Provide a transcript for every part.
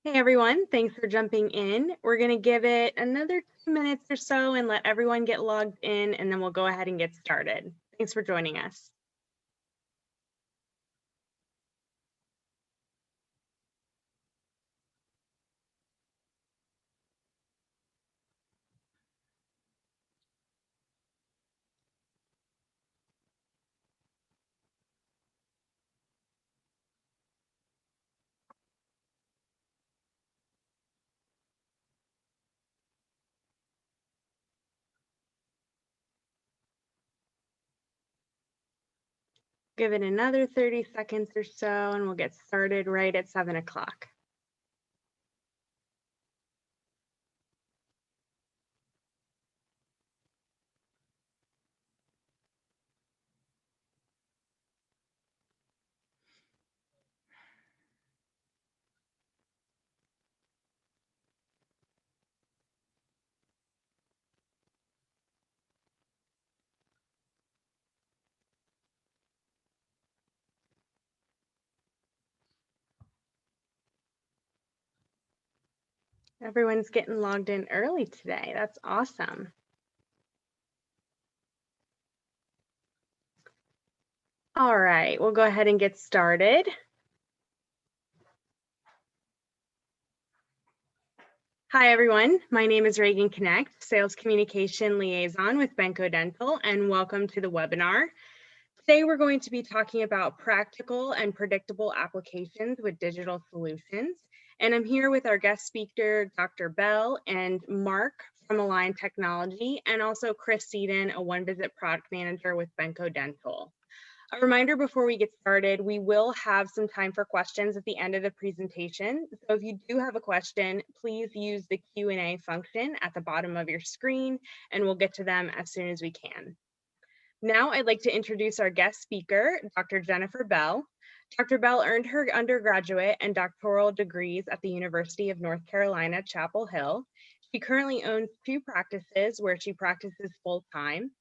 Hey everyone, thanks for jumping in. We're going to give it another 2 minutes or so and let everyone get logged in, and then we'll go ahead and get started. Thanks for joining us. Give it another 30 seconds or so, and we'll get started right at 7 o'clock. Everyone's getting logged in early today. That's awesome. All right, we'll go ahead and get started. Hi, everyone. My name is Reagan Connect, Sales Communication Liaison with Benco Dental, and welcome to the webinar. Today, we're going to be talking about practical and predictable applications with digital solutions. And I'm here with our guest speaker, Dr. Bell, and Mark from Align Technology, and also Chris Seaton, a one-visit product manager with Benco Dental. A reminder before we get started, we will have some time for questions at the end of the presentation. So if you do have a question, please use the Q&A function at the bottom of your screen, and we'll get to them as soon as we can. Now I'd like to introduce our guest speaker, Dr. Jennifer Bell. Dr. Bell earned her undergraduate and doctoral degrees at the University of North Carolina, Chapel Hill. She currently owns 2 practices where she practices full-time.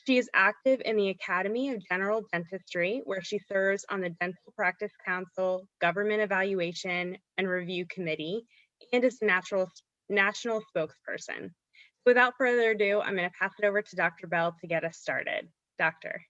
She is active in the Academy of General Dentistry, where she serves on the Dental Practice Council, Government Evaluation and Review Committee, and is national spokesperson. Without further ado, I'm going to pass it over to Dr. Bell to get us started. Doctor.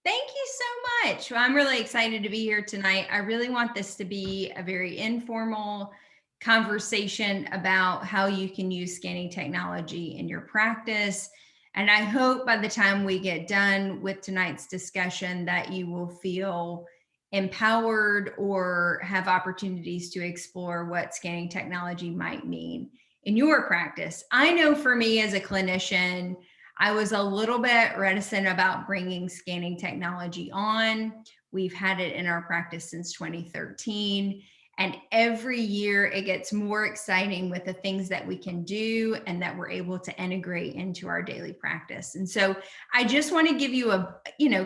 Thank you so much. Well, I'm really excited to be here tonight. I really want this to be a very informal conversation about how you can use scanning technology in your practice. And I hope by the time we get done with tonight's discussion that you will feel empowered or have opportunities to explore what scanning technology might mean in your practice. I know for me as a clinician, I was a little bit reticent about bringing scanning technology on. We've had it in our practice since 2013. And every year it gets more exciting with the things that we can do and that we're able to integrate into our daily practice. And so I just want to give you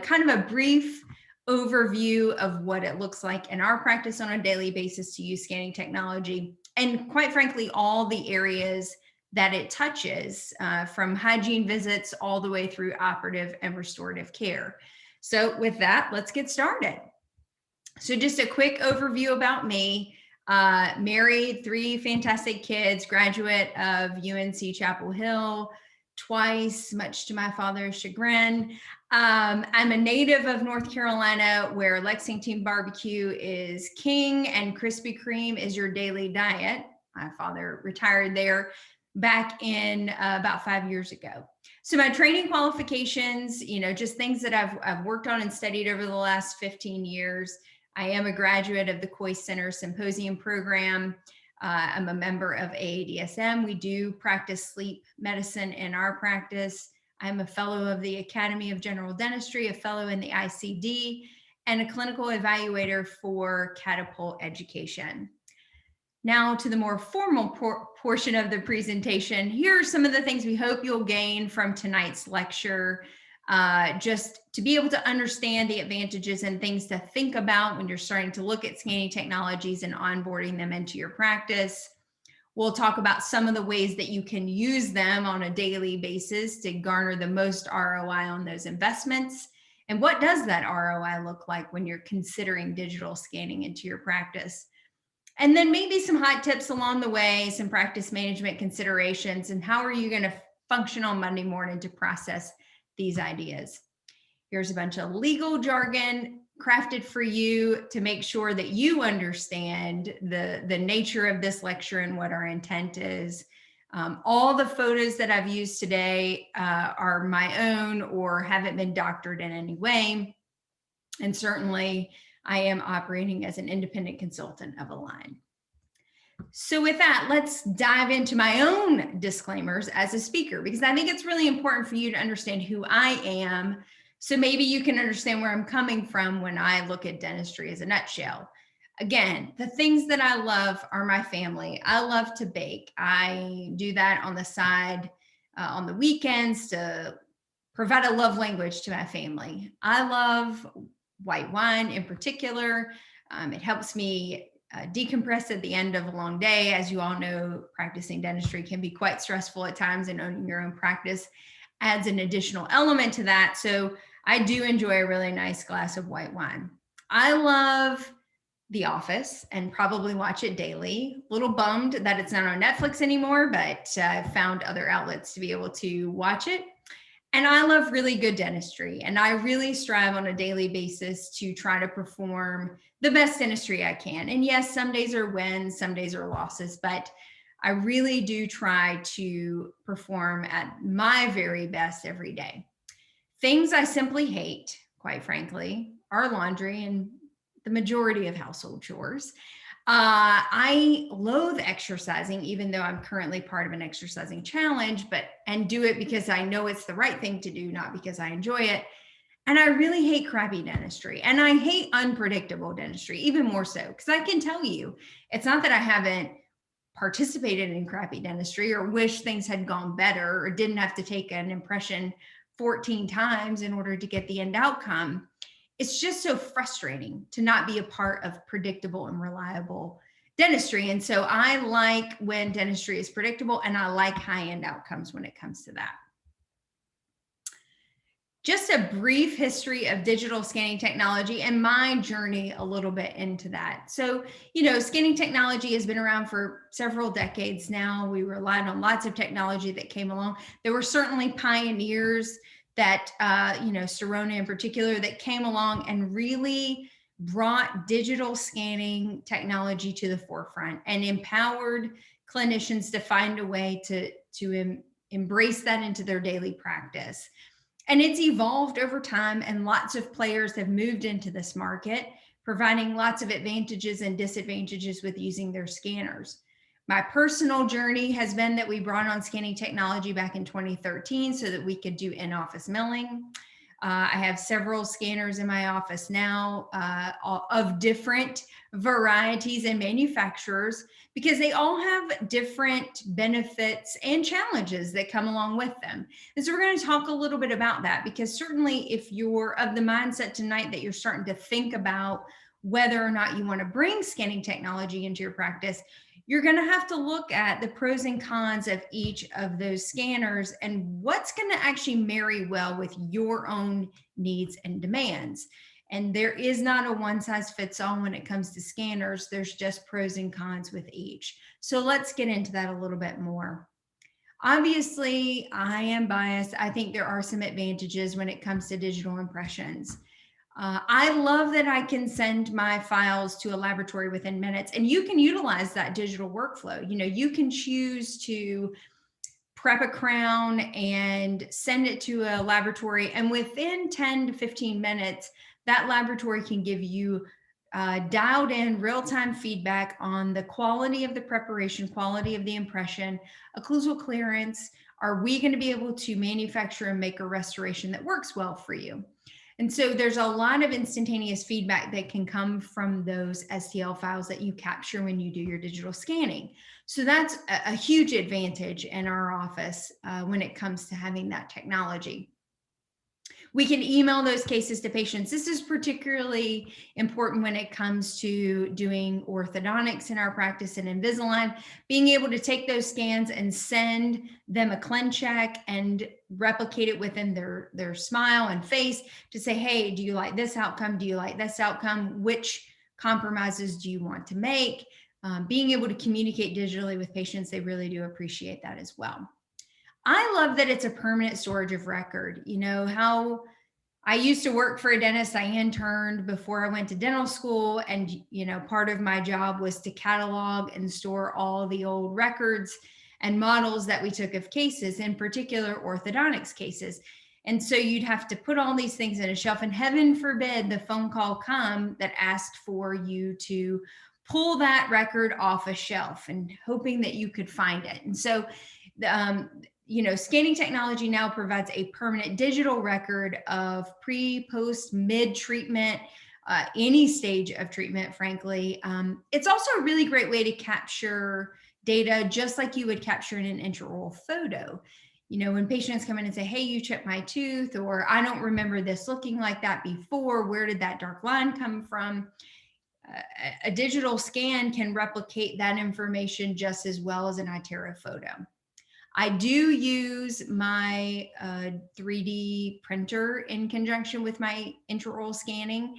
kind of a brief overview of what it looks like in our practice on a daily basis to use scanning technology. And quite frankly, all the areas that it touches, from hygiene visits all the way through operative and restorative care. So with that, let's get started. So just a quick overview about me. Married, 3 fantastic kids, graduate of UNC Chapel Hill twice, much to my father's chagrin. I'm a native of North Carolina, where Lexington barbecue is king and Krispy Kreme is your daily diet. My father retired there back in about 5 years ago. So my training qualifications, just things that I've worked on and studied over the last 15 years. I am a graduate of the Coy Center Symposium Program. I'm a member of AADSM. We do practice sleep medicine in our practice. I'm a fellow of the Academy of General Dentistry, a fellow in the ICD, and a clinical evaluator for Catapult Education. Now to the more formal portion of the presentation. Here are some of the things we hope you'll gain from tonight's lecture, just to be able to understand the advantages and things to think about when you're starting to look at scanning technologies and onboarding them into your practice. We'll talk about some of the ways that you can use them on a daily basis to garner the most ROI on those investments. And what does that ROI look like when you're considering digital scanning into your practice? And then maybe some hot tips along the way, some practice management considerations, and how are you going to function on Monday morning to process these ideas. Here's a bunch of legal jargon crafted for you to make sure that you understand the nature of this lecture and what our intent is. All the photos that I've used today are my own or haven't been doctored in any way. And certainly I am operating as an independent consultant of Align. So with that, let's dive into my own disclaimers as a speaker, because I think it's really important for you to understand who I am. So maybe you can understand where I'm coming from when I look at dentistry as a nutshell. Again, the things that I love are my family. I love to bake. I do that on the side on the weekends to provide a love language to my family. I love white wine in particular. It helps me decompress at the end of a long day. As you all know, practicing dentistry can be quite stressful at times, and owning your own practice adds an additional element to that. So I do enjoy a really nice glass of white wine. I love The Office and probably watch it daily. A little bummed that it's not on Netflix anymore, but I've found other outlets to be able to watch it. And I love really good dentistry, and I really strive on a daily basis to try to perform the best dentistry I can. And yes, some days are wins, some days are losses, but I really do try to perform at my very best every day. Things I simply hate, quite frankly, are laundry and the majority of household chores. I loathe exercising, even though I'm currently part of an exercising challenge, and do it because I know it's the right thing to do, not because I enjoy it. And I really hate crappy dentistry, and I hate unpredictable dentistry, even more so, because I can tell you, it's not that I haven't participated in crappy dentistry or wish things had gone better or didn't have to take an impression 14 times in order to get the end outcome. It's just so frustrating to not be a part of predictable and reliable dentistry. And so I like when dentistry is predictable, and I like high-end outcomes when it comes to that. Just a brief history of digital scanning technology and my journey a little bit into that. So, scanning technology has been around for several decades now. We relied on lots of technology that came along. There were certainly pioneers that, Sirona in particular, that came along and really brought digital scanning technology to the forefront and empowered clinicians to find a way to embrace that into their daily practice. And it's evolved over time, and lots of players have moved into this market, providing lots of advantages and disadvantages with using their scanners. My personal journey has been that we brought on scanning technology back in 2013 so that we could do in-office milling. I have several scanners in my office now of different varieties and manufacturers, because they all have different benefits and challenges that come along with them. And so we're going to talk a little bit about that, because certainly if you're of the mindset tonight that you're starting to think about whether or not you want to bring scanning technology into your practice, you're going to have to look at the pros and cons of each of those scanners and what's going to actually marry well with your own needs and demands. And there is not a one size fits all when it comes to scanners. There's just pros and cons with each. So let's get into that a little bit more. Obviously, I am biased. I think there are some advantages when it comes to digital impressions. I love that I can send my files to a laboratory within minutes, and you can utilize that digital workflow. You can choose to prep a crown and send it to a laboratory, and within 10 to 15 minutes, that laboratory can give you dialed in real-time feedback on the quality of the preparation, quality of the impression, occlusal clearance. Are we going to be able to manufacture and make a restoration that works well for you? And so there's a lot of instantaneous feedback that can come from those STL files that you capture when you do your digital scanning. So that's a huge advantage in our office when it comes to having that technology. We can email those cases to patients. This is particularly important when it comes to doing orthodontics in our practice and Invisalign, being able to take those scans and send them a ClinCheck and replicate it within their smile and face to say, hey, do you like this outcome? Do you like this outcome? Which compromises do you want to make? being able to communicate digitally with patients, they really do appreciate that as well. I love that it's a permanent storage of record. You know, how I used to work for a dentist. I interned before I went to dental school. And, you know, part of my job was to catalog and store all the old records and models that we took of cases, in particular orthodontics cases. And so you'd have to put all these things in a shelf, and heaven forbid the phone call come that asked for you to pull that record off a shelf, and hoping that you could find it. And so, you know, scanning technology now provides a permanent digital record of pre, post, mid treatment, any stage of treatment, frankly. It's also a really great way to capture data, just like you would capture in an intraoral photo. You know, when patients come in and say, hey, you chipped my tooth, or I don't remember this looking like that before, where did that dark line come from? A digital scan can replicate that information just as well as an iTero photo. I do use my 3D printer in conjunction with my intraoral scanning.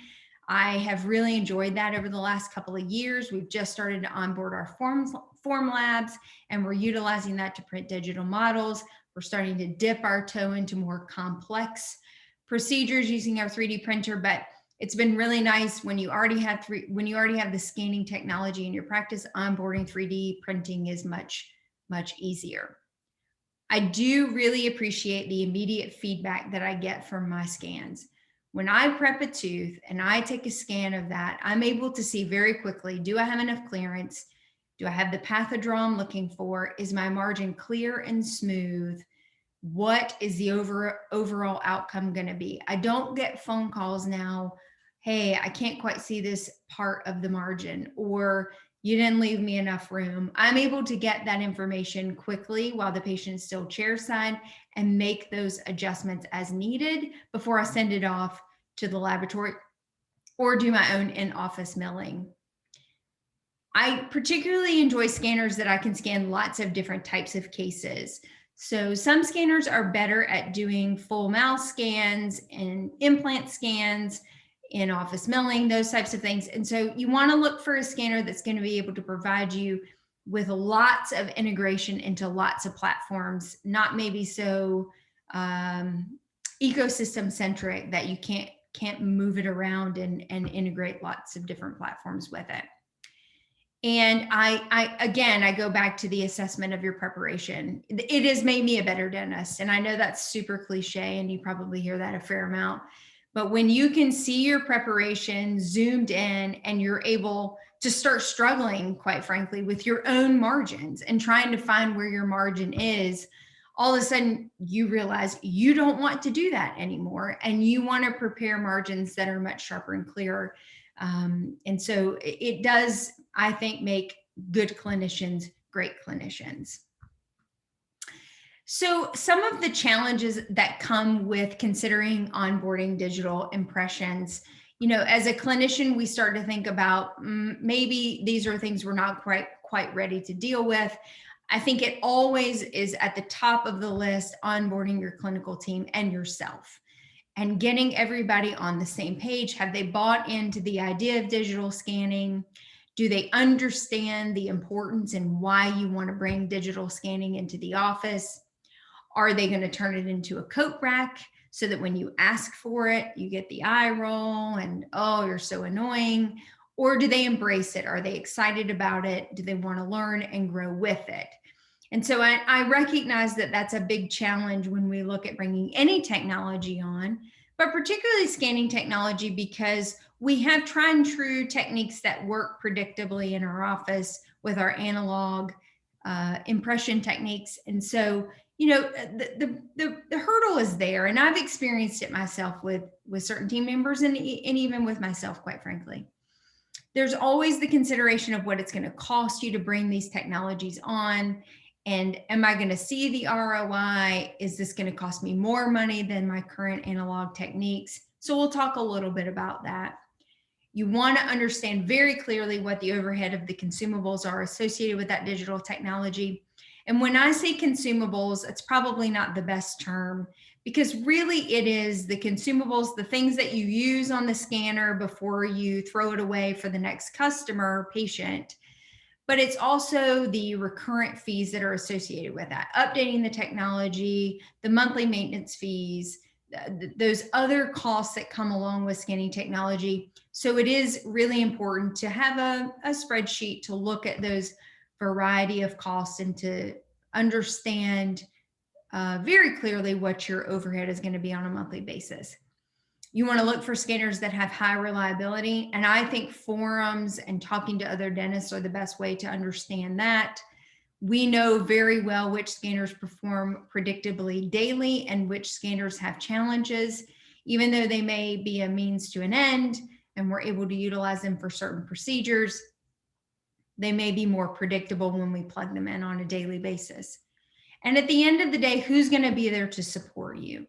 I have really enjoyed that over the last couple of years. We've just started to onboard our form labs, and we're utilizing that to print digital models. We're starting to dip our toe into more complex procedures using our 3D printer, but it's been really nice when you already have the scanning technology in your practice. Onboarding 3D printing is much easier. I do really appreciate the immediate feedback that I get from my scans. When I prep a tooth and I take a scan of that, I'm able to see very quickly, do I have enough clearance? Do I have the pathodraw I'm looking for? Is my margin clear and smooth? What is the overall outcome going to be? I don't get phone calls now, hey, I can't quite see this part of the margin, or you didn't leave me enough room. I'm able to get that information quickly while the patient's still chairside and make those adjustments as needed before I send it off to the laboratory or do my own in-office milling. I particularly enjoy scanners that I can scan lots of different types of cases. So some scanners are better at doing full mouth scans and implant scans, in-office milling, those types of things. And so you want to look for a scanner that's going to be able to provide you with lots of integration into lots of platforms, not maybe so ecosystem centric that you can't move it around and integrate lots of different platforms with it. And I go back to the assessment of your preparation. It has made me a better dentist. And I know that's super cliche, and you probably hear that a fair amount. But when you can see your preparation zoomed in and you're able to start struggling, quite frankly, with your own margins and trying to find where your margin is, all of a sudden you realize you don't want to do that anymore. And you want to prepare margins that are much sharper and clearer. And so it does, I think, make good clinicians great clinicians. So some of the challenges that come with considering onboarding digital impressions, you know, as a clinician, we start to think about maybe these are things we're not quite ready to deal with. I think it always is at the top of the list, onboarding your clinical team and yourself, and getting everybody on the same page. Have they bought into the idea of digital scanning? Do they understand the importance and why you want to bring digital scanning into the office? Are they going to turn it into a coat rack so that when you ask for it, you get the eye roll and, oh, you're so annoying? Or do they embrace it? Are they excited about it? Do they want to learn and grow with it? And so I recognize that that's a big challenge when we look at bringing any technology on, but particularly scanning technology, because we have tried and true techniques that work predictably in our office with our analog impression techniques. And so, you know, the hurdle is there, and I've experienced it myself with certain team members and even with myself, quite frankly. There's always the consideration of what it's going to cost you to bring these technologies on. And am I going to see the ROI? Is this going to cost me more money than my current analog techniques? So we'll talk a little bit about that. You want to understand very clearly what the overhead of the consumables are associated with that digital technology. And when I say consumables, it's probably not the best term, because really it is the consumables, the things that you use on the scanner before you throw it away for the next customer or patient. but it's also the recurrent fees that are associated with that, updating the technology, the monthly maintenance fees, those other costs that come along with scanning technology. So it is really important to have a spreadsheet to look at those variety of costs and to understand very clearly what your overhead is going to be on a monthly basis. You want to look for scanners that have high reliability. And I think forums and talking to other dentists are the best way to understand that. We know very well which scanners perform predictably daily and which scanners have challenges, even though they may be a means to an end and we're able to utilize them for certain procedures. They may be more predictable when we plug them in on a daily basis. And at the end of the day, who's going to be there to support you?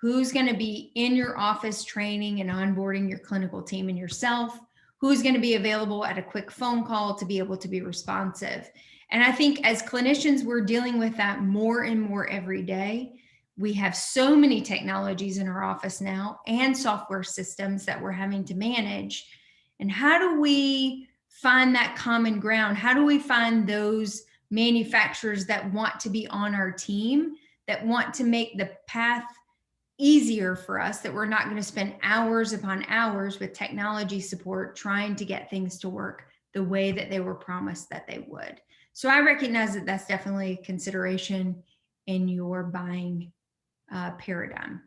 Who's going to be in your office training and onboarding your clinical team and yourself? Who's going to be available at a quick phone call to be able to be responsive? And I think as clinicians, we're dealing with that more and more every day. We have so many technologies in our office now and software systems that we're having to manage. And how do we find that common ground? How do we find those manufacturers that want to be on our team, that want to make the path easier for us, that we're not going to spend hours upon hours with technology support trying to get things to work the way that they were promised that they would? So I recognize that that's definitely a consideration in your buying paradigm.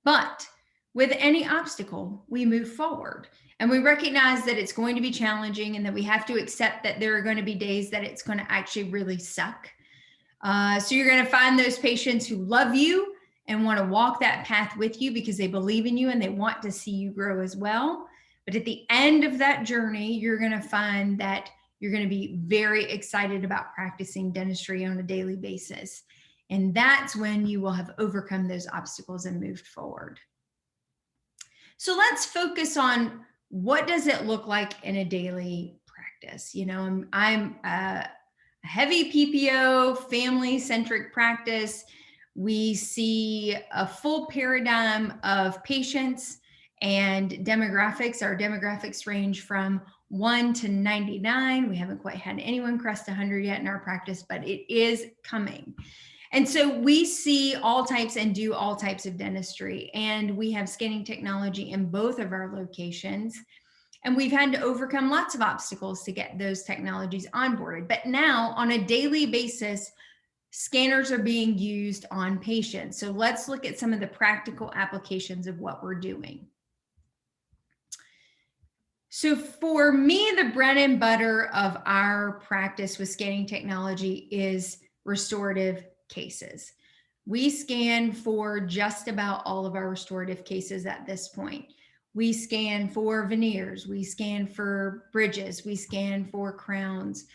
But with any obstacle, we move forward and we recognize that it's going to be challenging and that we have to accept that there are going to be days that it's going to actually really suck. So you're going to find those patients who love you and want to walk that path with you because they believe in you and they want to see you grow as well. But at the end of that journey, you're going to find that you're going to be very excited about practicing dentistry on a daily basis. And that's when you will have overcome those obstacles and moved forward. So let's focus on what does it look like in a daily practice. You know, I'm a heavy PPO, family-centric practice. We see a full paradigm of patients and demographics. Our demographics range from 1 to 99. We haven't quite had anyone crest 100 yet in our practice, but it is coming. And so we see all types and do all types of dentistry. And we have scanning technology in both of our locations. And we've had to overcome lots of obstacles to get those technologies onboarded. But now on a daily basis, scanners are being used on patients. So let's look at some of the practical applications of what we're doing. So for me, the bread and butter of our practice with scanning technology is restorative cases. We scan for just about all of our restorative cases at this point. We scan for veneers, we scan for bridges, we scan for crowns,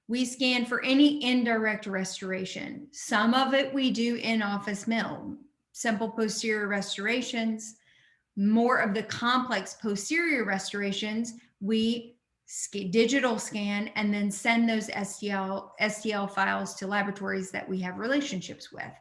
we scan for any indirect restoration. Some of it we do in office mill, simple posterior restorations. More of the complex posterior restorations, we digital scan and then send those STL files to laboratories that we have relationships with.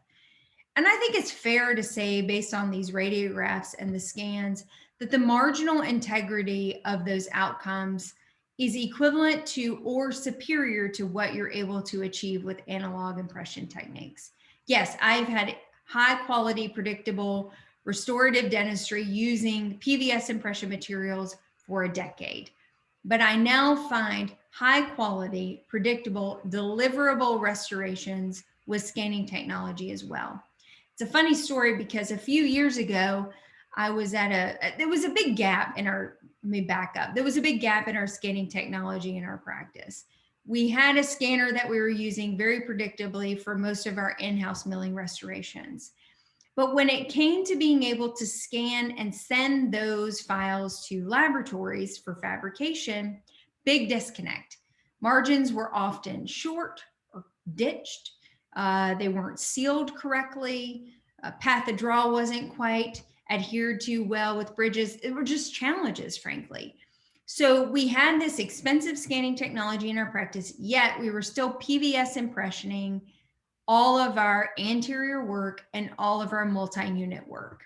And I think it's fair to say, based on these radiographs and the scans, that the marginal integrity of those outcomes is equivalent to or superior to what you're able to achieve with analog impression techniques. Yes, I've had high quality, predictable restorative dentistry using PVS impression materials for a decade. But I now find high quality, predictable, deliverable restorations with scanning technology as well. It's a funny story because a few years ago, I was at there was a big gap in our, let me back up. There was a big gap in our scanning technology in our practice. We had a scanner that we were using very predictably for most of our in-house milling restorations. But when it came to being able to scan and send those files to laboratories for fabrication, big disconnect. Margins were often short or ditched. They weren't sealed correctly. Path of draw wasn't quite adhered to well with bridges. It were just challenges, frankly. So we had this expensive scanning technology in our practice, yet we were still PVS impressioning all of our anterior work and all of our multi-unit work,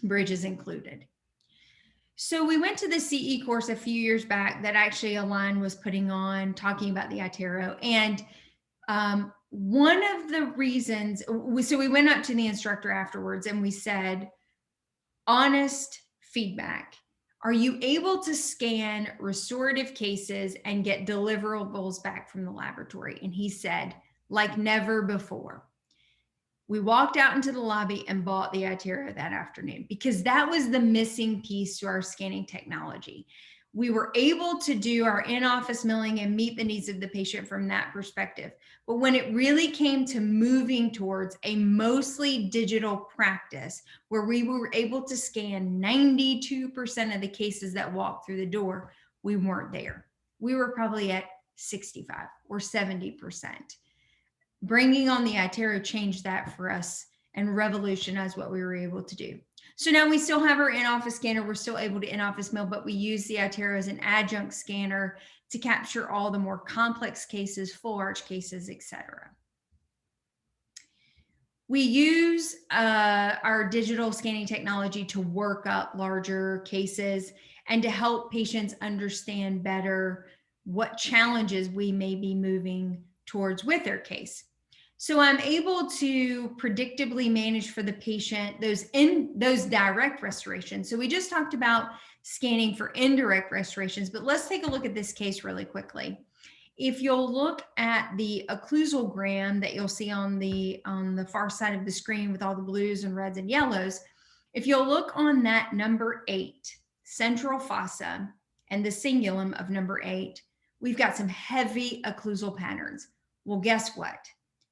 bridges included. So we went to the CE course a few years back that actually Align was putting on, talking about the iTero. And one of the reasons, so we went up to the instructor afterwards and we said, honest feedback. Are you able to scan restorative cases and get deliverables back from the laboratory? And he said, like never before. We walked out into the lobby and bought the iTero that afternoon because that was the missing piece to our scanning technology. We were able to do our in-office milling and meet the needs of the patient from that perspective. But when it really came to moving towards a mostly digital practice where we were able to scan 92% of the cases that walked through the door, we weren't there. We were probably at 65 or 70%. Bringing on the iTero changed that for us and revolutionized what we were able to do. So now we still have our in-office scanner. We're still able to in-office mill, but we use the iTero as an adjunct scanner to capture all the more complex cases, full arch cases, etc. We use our digital scanning technology to work up larger cases and to help patients understand better what challenges we may be moving towards with their case. So I'm able to predictably manage for the patient those direct restorations. So we just talked about scanning for indirect restorations, but let's take a look at this case really quickly. If you'll look at the occlusogram that you'll see on the far side of the screen with all the blues and reds and yellows, if you'll look on that number 8, central fossa, and the cingulum of number 8, we've got some heavy occlusal patterns. Well, guess what?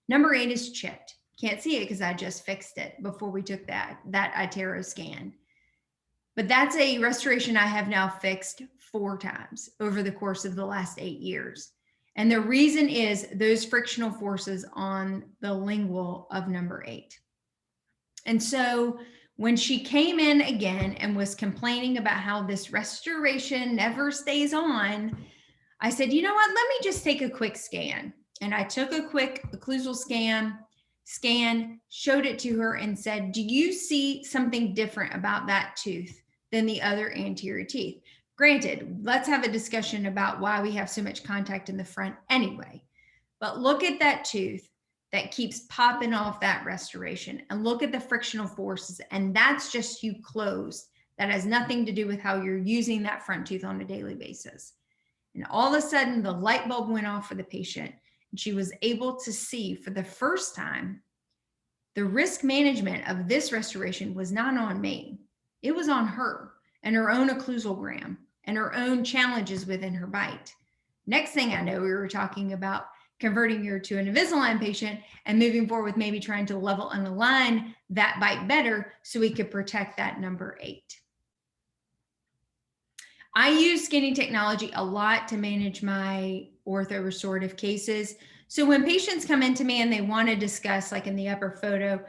Number 8 is chipped. Can't see it because I just fixed it before we took that iTero scan. But that's a restoration I have now fixed 4 times over the course of the last 8 years. And the reason is those frictional forces on the lingual of number 8. And so when she came in again and was complaining about how this restoration never stays on, I said, you know what, let me just take a quick scan. And I took a quick occlusal scan, showed it to her and said, do you see something different about that tooth than the other anterior teeth? Granted, let's have a discussion about why we have so much contact in the front anyway. But look at that tooth that keeps popping off that restoration and look at the frictional forces. And that's just you closed. That has nothing to do with how you're using that front tooth on a daily basis. And all of a sudden, the light bulb went off for the patient. And she was able to see for the first time, the risk management of this restoration was not on me. It was on her and her own occlusogram and her own challenges within her bite. Next thing I know, we were talking about converting her to an Invisalign patient and moving forward with maybe trying to level and align that bite better so we could protect that number 8. I use scanning technology a lot to manage my ortho restorative cases. So when patients come into me and they want to discuss, like in the upper photo,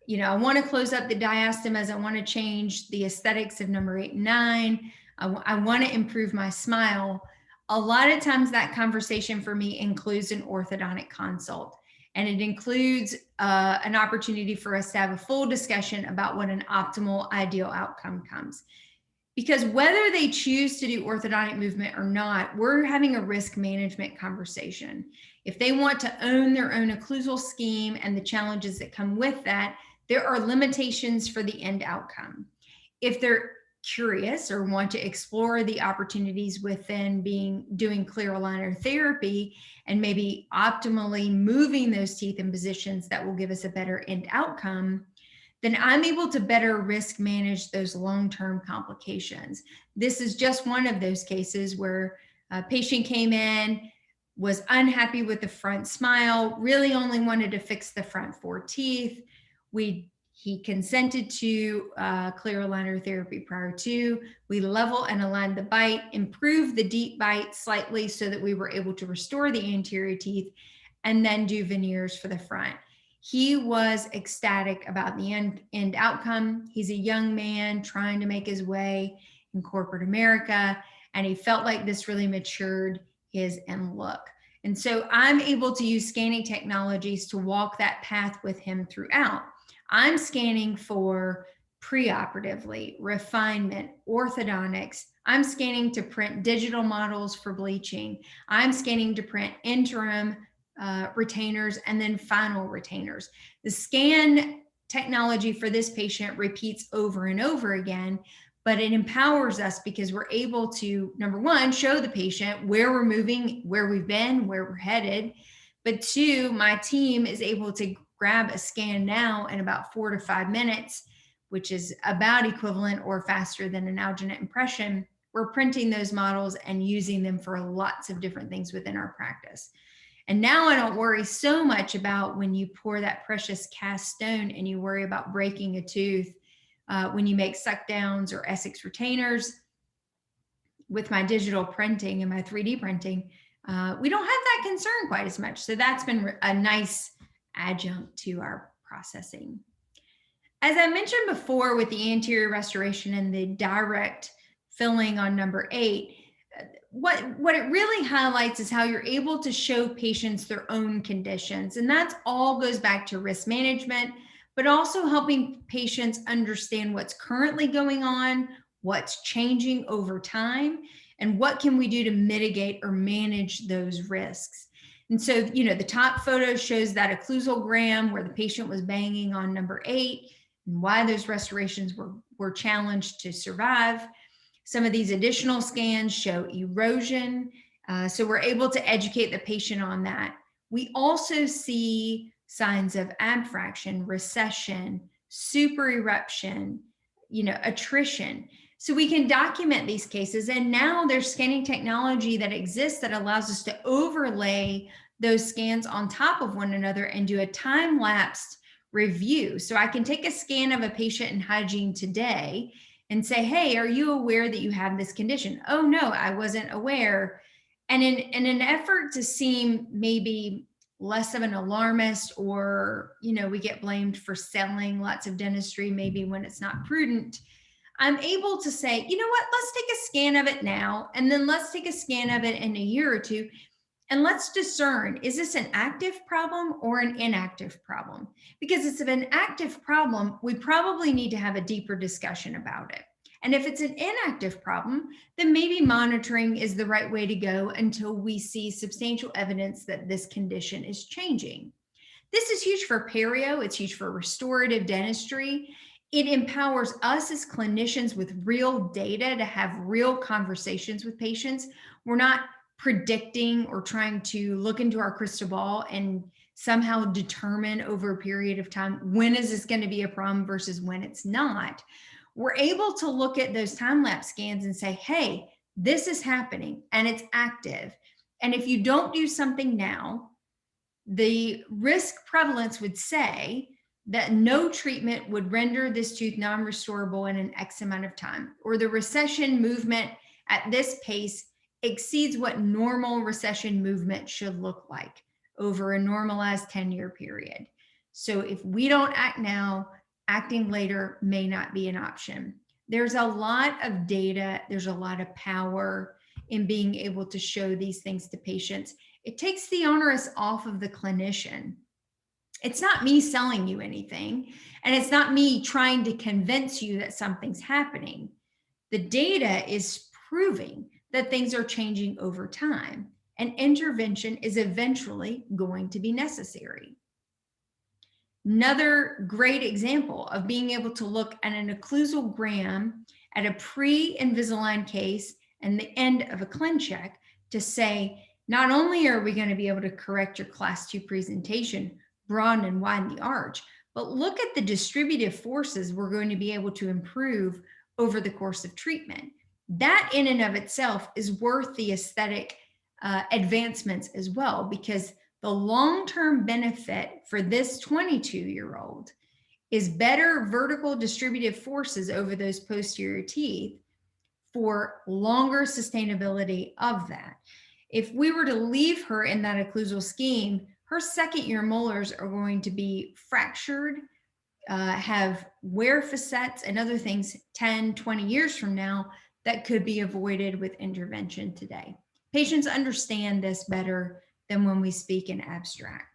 you know, I want to close up the diastemas, I want to change the aesthetics of number 8 and 9, I want to improve my smile. A lot of times that conversation for me includes an orthodontic consult, and it includes an opportunity for us to have a full discussion about what an optimal ideal outcome comes. Because whether they choose to do orthodontic movement or not, we're having a risk management conversation. If they want to own their own occlusal scheme and the challenges that come with that, there are limitations for the end outcome. If they're curious or want to explore the opportunities within doing clear aligner therapy and maybe optimally moving those teeth in positions that will give us a better end outcome, then I'm able to better risk manage those long-term complications. This is just one of those cases where a patient came in, was unhappy with the front smile, really only wanted to fix the front 4 teeth. He consented to clear aligner therapy prior to. We level and aligned the bite, improved the deep bite slightly so that we were able to restore the anterior teeth and then do veneers for the front. He was ecstatic about the end outcome. He's a young man trying to make his way in corporate America, and he felt like this really matured his end look. And so I'm able to use scanning technologies to walk that path with him throughout. I'm scanning for preoperatively, refinement, orthodontics. I'm scanning to print digital models for bleaching. I'm scanning to print interim retainers and then final retainers. The scan technology for this patient repeats over and over again, but it empowers us because we're able to, number one, show the patient where we're moving, where we've been, where we're headed. But two, my team is able to grab a scan now in about 4 to 5 minutes, which is about equivalent or faster than an alginate impression. We're printing those models and using them for lots of different things within our practice. And now I don't worry so much about when you pour that precious cast stone and you worry about breaking a tooth when you make suck downs or Essex retainers. With my digital printing and my 3D printing, we don't have that concern quite as much. So that's been a nice adjunct to our processing. As I mentioned before, with the anterior restoration and the direct filling on number 8, what it really highlights is how you're able to show patients their own conditions. And that's all goes back to risk management, but also helping patients understand what's currently going on, what's changing over time, and what can we do to mitigate or manage those risks. And so, the top photo shows that occlusogram where the patient was banging on number 8 and why those restorations were challenged to survive. Some of these additional scans show erosion. So we're able to educate the patient on that. We also see signs of abfraction, recession, super eruption, attrition. So we can document these cases. And now there's scanning technology that exists that allows us to overlay those scans on top of one another and do a time-lapsed review. So I can take a scan of a patient in hygiene today and say, hey, are you aware that you have this condition? Oh, no, I wasn't aware. And in an effort to seem maybe less of an alarmist, or, we get blamed for selling lots of dentistry, maybe when it's not prudent, I'm able to say, you know what, let's take a scan of it now, and then let's take a scan of it in a year or two, and let's discern, is this an active problem or an inactive problem? Because if it's an active problem, we probably need to have a deeper discussion about it. And if it's an inactive problem, then maybe monitoring is the right way to go until we see substantial evidence that this condition is changing. This is huge for perio. It's huge for restorative dentistry. It empowers us as clinicians with real data to have real conversations with patients. We're not predicting or trying to look into our crystal ball and somehow determine over a period of time, when is this going to be a problem versus when it's not. We're able to look at those time-lapse scans and say, hey, this is happening and it's active. And if you don't do something now, the risk prevalence would say that no treatment would render this tooth non-restorable in an X amount of time, or the recession movement at this pace exceeds what normal recession movement should look like over a normalized 10-year period. So if we don't act now, acting later may not be an option. There's a lot of data, there's a lot of power in being able to show these things to patients. It takes the onus off of the clinician. It's not me selling you anything, and it's not me trying to convince you that something's happening. The data is proving that things are changing over time, and intervention is eventually going to be necessary. Another great example of being able to look at an occlusogram at a pre-Invisalign case and the end of a ClinCheck to say, not only are we going to be able to correct your class 2 presentation, broaden and widen the arch, but look at the distributive forces we're going to be able to improve over the course of treatment. That in and of itself is worth the aesthetic advancements as well, because the long-term benefit for this 22-year-old is better vertical distributive forces over those posterior teeth for longer sustainability of that. If we were to leave her in that occlusal scheme, her second-year molars are going to be fractured, have wear facets and other things 10, 20 years from now that could be avoided with intervention today. Patients understand this better than when we speak in abstract.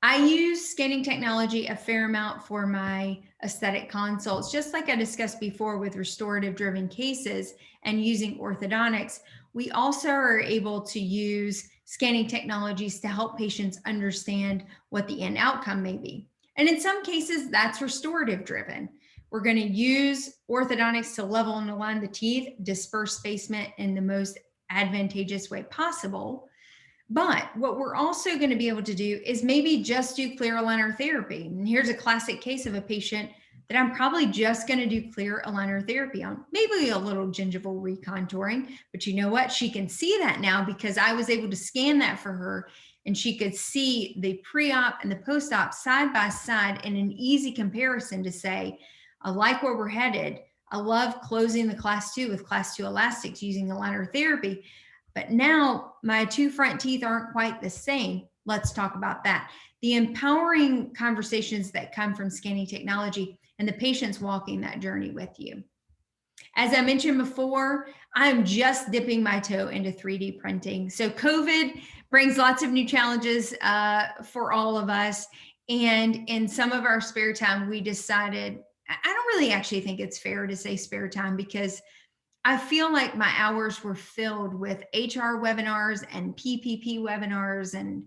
I use scanning technology a fair amount for my aesthetic consults, just like I discussed before with restorative driven cases and using orthodontics. We also are able to use scanning technologies to help patients understand what the end outcome may be. And in some cases, that's restorative driven. We're going to use orthodontics to level and align the teeth, disperse spacement in the most advantageous way possible. But what we're also going to be able to do is maybe just do clear aligner therapy. And here's a classic case of a patient that I'm probably just going to do clear aligner therapy on, maybe a little gingival recontouring. But you know what? She can see that now because I was able to scan that for her, and she could see the pre-op and the post-op side by side in an easy comparison to say, I like where we're headed. I love closing the class 2 with class 2 elastics using aligner therapy. But now my 2 front teeth aren't quite the same. Let's talk about that. The empowering conversations that come from scanning technology and the patients walking that journey with you. As I mentioned before, I'm just dipping my toe into 3D printing. So COVID brings lots of new challenges for all of us. And in some of our spare time, we decided, I don't really actually think it's fair to say spare time, because I feel like my hours were filled with HR webinars and PPP webinars and,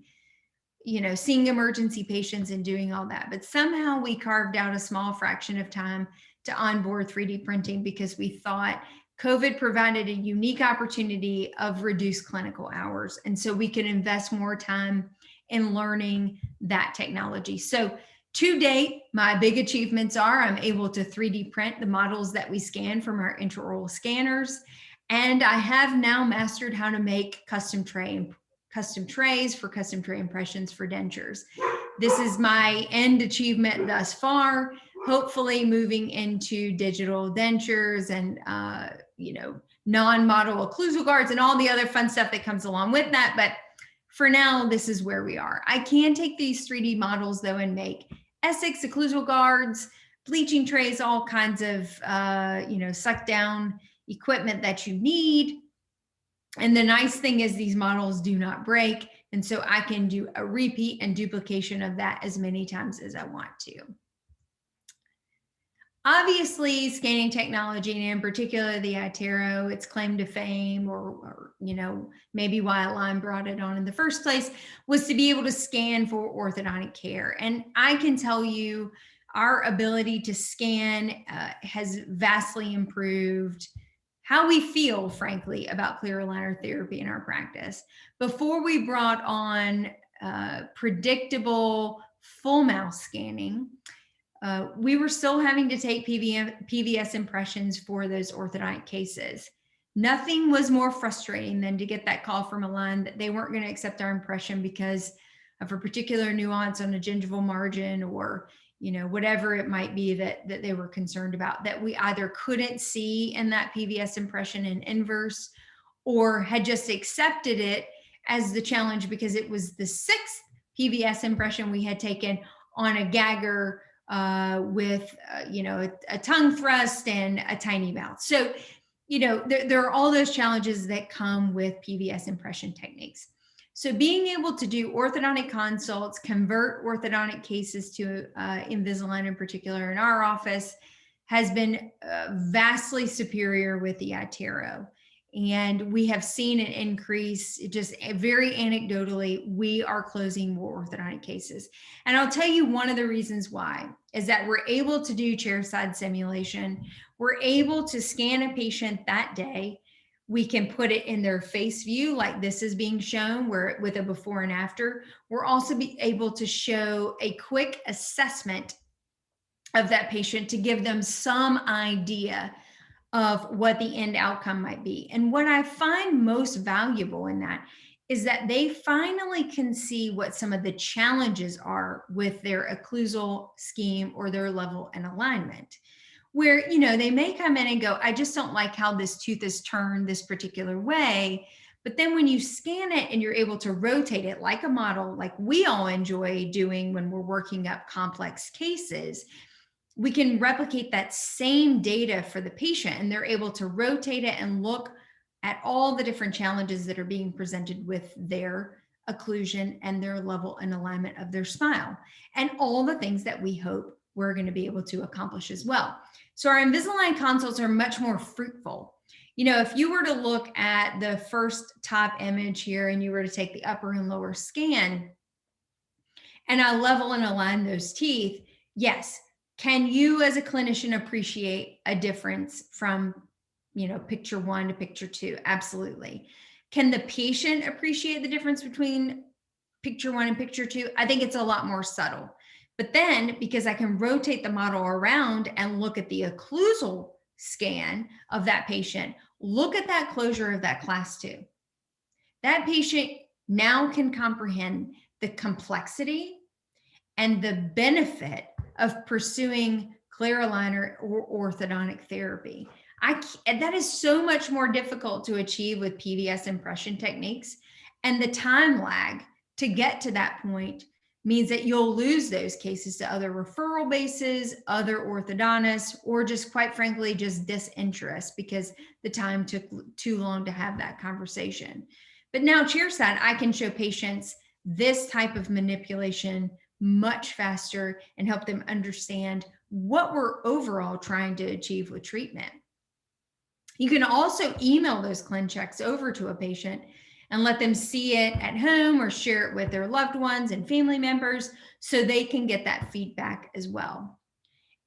seeing emergency patients and doing all that. But somehow we carved out a small fraction of time to onboard 3D printing because we thought COVID provided a unique opportunity of reduced clinical hours. And so we can invest more time in learning that technology. So to date, my big achievements are I'm able to 3D print the models that we scan from our intraoral scanners. And I have now mastered how to make custom trays for custom tray impressions for dentures. This is my end achievement thus far, hopefully moving into digital dentures and, non-model occlusal guards and all the other fun stuff that comes along with that. But for now, this is where we are. I can take these 3D models though and make Essex occlusal guards, bleaching trays, all kinds of, suck down equipment that you need. And the nice thing is these models do not break. And so I can do a repeat and duplication of that as many times as I want to. Obviously, scanning technology, and in particular the iTero, its claim to fame, or maybe why Align brought it on in the first place, was to be able to scan for orthodontic care. And I can tell you, our ability to scan has vastly improved how we feel, frankly, about clear aligner therapy in our practice. Before we brought on predictable full mouth scanning, we were still having to take PVS impressions for those orthodontic cases. Nothing was more frustrating than to get that call from Align that they weren't going to accept our impression because of a particular nuance on a gingival margin, or whatever it might be that they were concerned about, that we either couldn't see in that PVS impression in inverse, or had just accepted it as the challenge because it was the 6th PVS impression we had taken on a gagger with a tongue thrust and a tiny mouth. So there are all those challenges that come with PVS impression techniques. So being able to do orthodontic consults, convert orthodontic cases to Invisalign in particular in our office, has been vastly superior with the iTero. And we have seen an increase, just very anecdotally, we are closing more orthodontic cases. And I'll tell you one of the reasons why is that we're able to do chairside simulation. We're able to scan a patient that day. We can put it in their face view like this is being shown, where with a before and after. We're also be able to show a quick assessment of that patient to give them some idea of what the end outcome might be. And what I find most valuable in that is that they finally can see what some of the challenges are with their occlusal scheme or their level and alignment. Where, they may come in and go, I just don't like how this tooth is turned this particular way. But then when you scan it and you're able to rotate it like a model, like we all enjoy doing when we're working up complex cases, we can replicate that same data for the patient, and they're able to rotate it and look at all the different challenges that are being presented with their occlusion and their level and alignment of their smile, and all the things that we hope we're going to be able to accomplish as well. So our Invisalign consults are much more fruitful. You know, if you were to look at the first top image here and you were to take the upper and lower scan and I level and align those teeth, yes, can you as a clinician appreciate a difference from, you know, picture 1 to picture 2? Absolutely. Can the patient appreciate the difference between picture 1 and picture 2? I think it's a lot more subtle. But then, because I can rotate the model around and look at the occlusal scan of that patient, look at that closure of that class 2. That patient now can comprehend the complexity and the benefit of pursuing clear aligner or orthodontic therapy. That is so much more difficult to achieve with PVS impression techniques. And the time lag to get to that point means that you'll lose those cases to other referral bases, other orthodontists, or just quite frankly, just disinterest because the time took too long to have that conversation. But now chairside, I can show patients this type of manipulation much faster and help them understand what we're overall trying to achieve with treatment. You can also email those ClinChecks over to a patient and let them see it at home or share it with their loved ones and family members so they can get that feedback as well.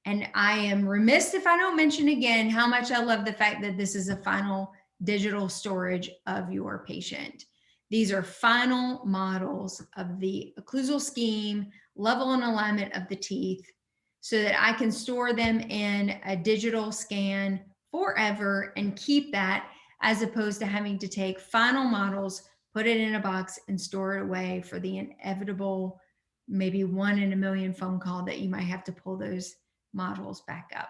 And I am remiss if I don't mention again how much I love the fact that this is a final digital storage of your patient. These are final models of the occlusal scheme, level and alignment of the teeth, so that I can store them in a digital scan forever and keep that, as opposed to having to take final models, put it in a box and store it away for the inevitable, maybe 1 in a million phone call that you might have to pull those models back up.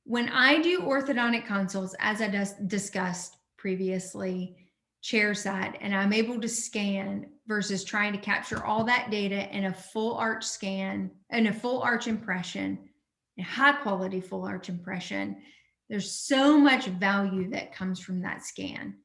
When I do orthodontic consults, as I discussed previously, chairside, and I'm able to scan versus trying to capture all that data in a full arch scan and a full arch impression, a high quality full arch impression, there's so much value that comes from that scan.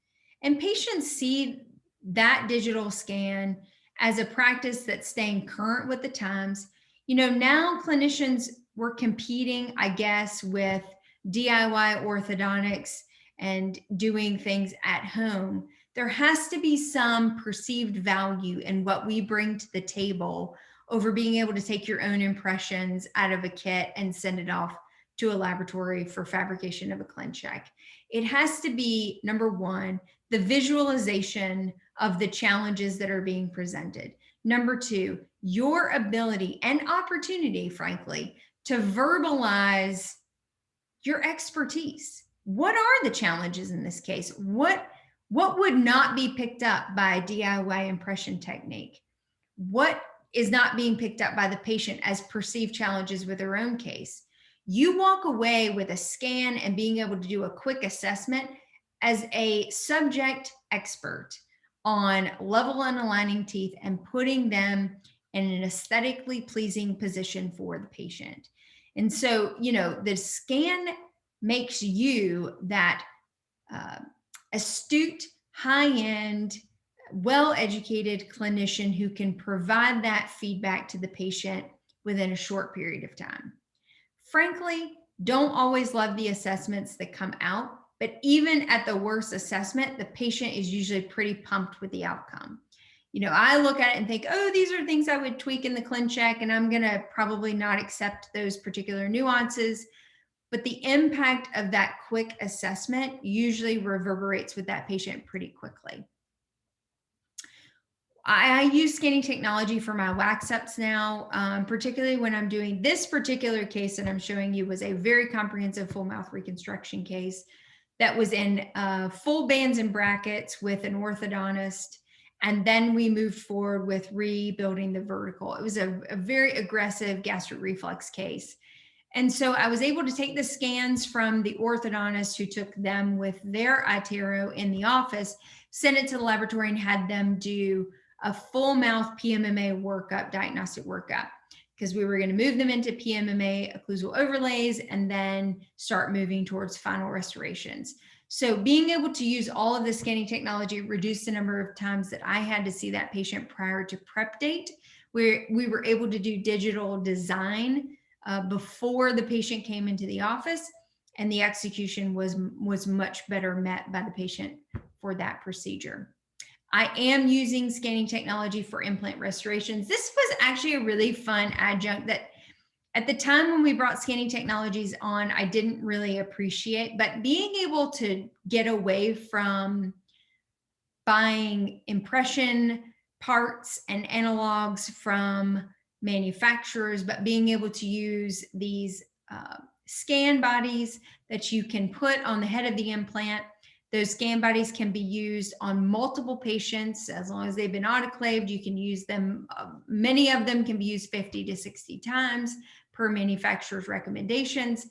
And patients see that digital scan as a practice that's staying current with the times. You know, now clinicians, we're competing, I guess, with DIY orthodontics and doing things at home. There has to be some perceived value in what we bring to the table over being able to take your own impressions out of a kit and send it off to a laboratory for fabrication of a ClinCheck. It has to be, number one, the visualization of the challenges that are being presented. Number two, your ability and opportunity, frankly, to verbalize your expertise. What are the challenges in this case? What would not be picked up by a DIY impression technique? What is not being picked up by the patient as perceived challenges with their own case? You walk away with a scan and being able to do a quick assessment as a subject expert on level and aligning teeth and putting them in an aesthetically pleasing position for the patient. And so, you know, the scan makes you that astute, high-end, well-educated clinician who can provide that feedback to the patient within a short period of time. Frankly, don't always love the assessments that come out, but even at the worst assessment, the patient is usually pretty pumped with the outcome. You know, I look at it and think, oh, these are things I would tweak in the ClinCheck, and I'm going to probably not accept those particular nuances. But the impact of that quick assessment usually reverberates with that patient pretty quickly. I use scanning technology for my wax ups now, particularly when I'm doing this particular case that I'm showing you was a very comprehensive full mouth reconstruction case that was in full bands and brackets with an orthodontist. And then we moved forward with rebuilding the vertical. It was a very aggressive gastric reflux case. And so I was able to take the scans from the orthodontist who took them with their iTero in the office, send it to the laboratory and had them do a full mouth PMMA workup, diagnostic workup. because we were going to move them into PMMA occlusal overlays and then start moving towards final restorations. So being able to use all of the scanning technology reduced the number of times that I had to see that patient prior to prep date, where we were able to do digital design before the patient came into the office, and the execution was much better met by the patient for that procedure. I am using scanning technology for implant restorations. This was actually a really fun adjunct that at the time when we brought scanning technologies on, I didn't really appreciate, but being able to get away from buying impression parts and analogs from manufacturers, but being able to use these scan bodies that you can put on the head of the implant. Those scan bodies can be used on multiple patients as long as they've been autoclaved. You can use them, many of them can be used 50 to 60 times per manufacturer's recommendations.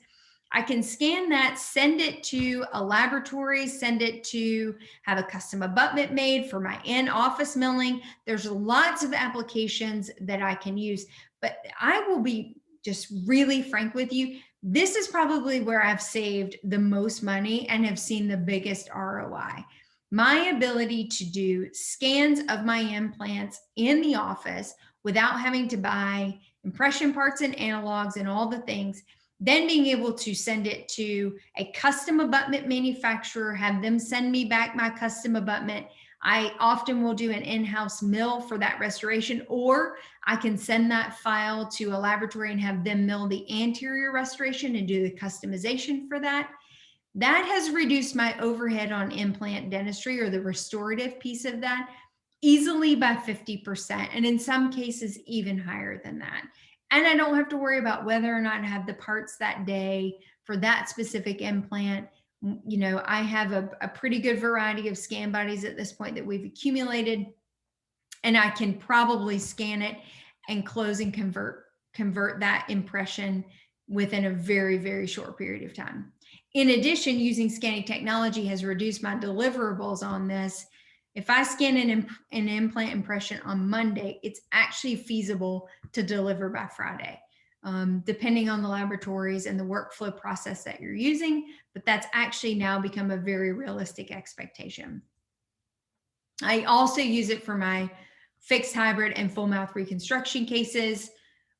I can scan that, send it to a laboratory, send it to have a custom abutment made for my in-office milling. There's lots of applications that I can use, but I will be just really frank with you. This is probably where I've saved the most money and have seen the biggest ROI. My ability to do scans of my implants in the office without having to buy impression parts and analogs and all the things, then being able to send it to a custom abutment manufacturer, have them send me back my custom abutment. I often will do an in-house mill for that restoration, or I can send that file to a laboratory and have them mill the anterior restoration and do the customization for that. That has reduced my overhead on implant dentistry, or the restorative piece of that, easily by 50%, and in some cases even higher than that. And I don't have to worry about whether or not I have the parts that day for that specific implant. You know, I have a pretty good variety of scan bodies at this point that we've accumulated, and I can probably scan it and close and convert that impression within a very, very short period of time. In addition, using scanning technology has reduced my deliverables on this. If I scan an implant impression on Monday, it's actually feasible to deliver by Friday, depending on the laboratories and the workflow process that you're using, but that's actually now become a very realistic expectation. I also use it for my fixed hybrid and full mouth reconstruction cases.